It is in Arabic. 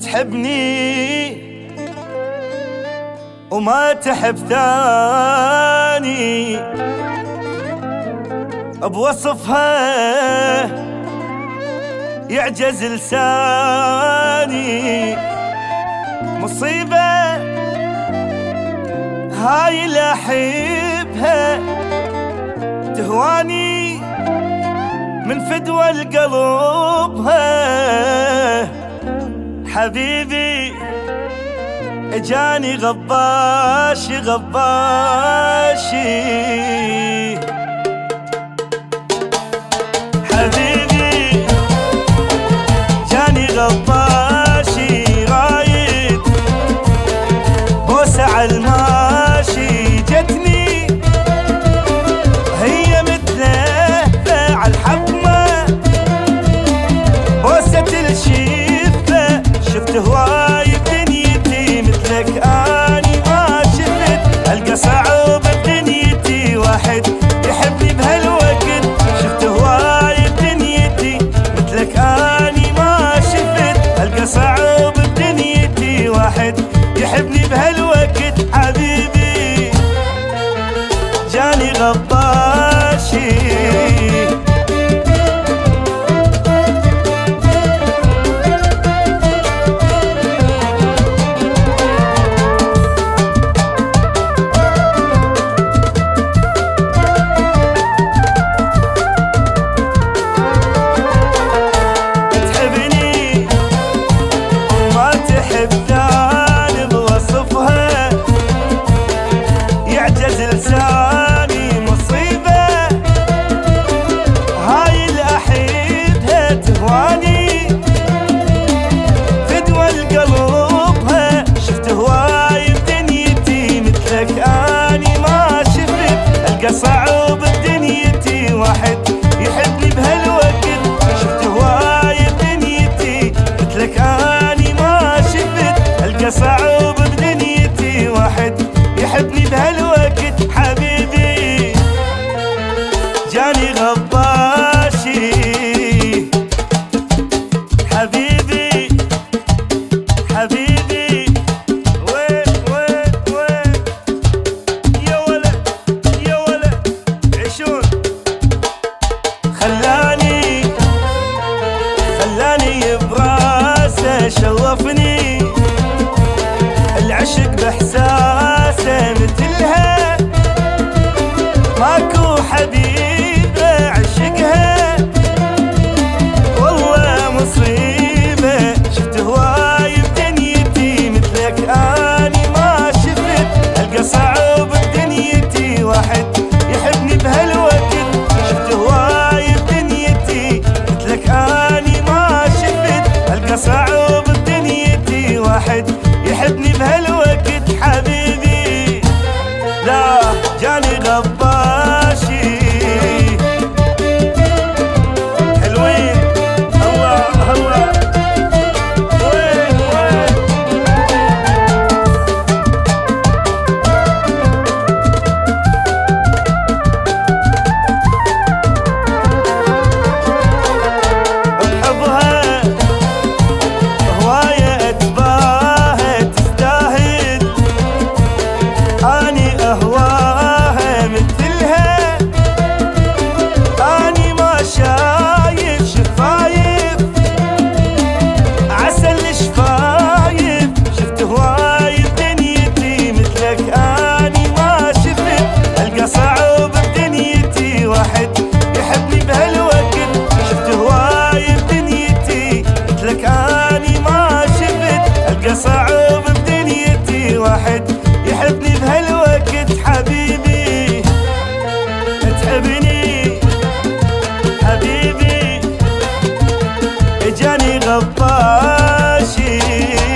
تحبني وما تحب ثاني، بوصفها يعجز لساني. مصيبة هاي لا احبها، تهواني من فدوى القلبها. حبيبي اجاني غباشي غباشي، حبيبي جاني غباشي، رايد بوسة عالماشي. جتني هي مثله عالحطمة، بوسة الشفة. شفت هواي بدنيتي مثلك اني ما شفت، القى صعب بدنيتي واحد يحبني بهالوقت. شفت هواي بدنيتي مثلك اني ما شفت، القى صعب بدنيتي واحد يحبني بهالوقت. حبيبي جاني غباشي، لساني. مصيبة هاي الأحيدها، تهواني فدوى القلبها. شفت هواي بدنيتي مثلك اني ما شفت، القى صعب بدنيتي واحد يحبني بهالوقت. شفت هواي بدنيتي مثلك اني ما شفت، القى صعب بدنيتي واحد يحبني بهالوقت. حبيبي جاني غباشي، حبيبي حبيبي وين وين وين يا ولد يا ولد عيشون. خلاني براسه، شرفني العشق باحساسه. مثلها ماكو حبيبة عشقها، والله مصيبة. شفت هواي بدنيتي مثلك اني ما شفت، القى صعب بدنيتي واحد يحبني بهالوقت. شفت هواي بدنيتي مثلك اني ما شفت، القى صعب بدنيتي واحد يحبني بهالوقت. حبيبي لا جاني غبار.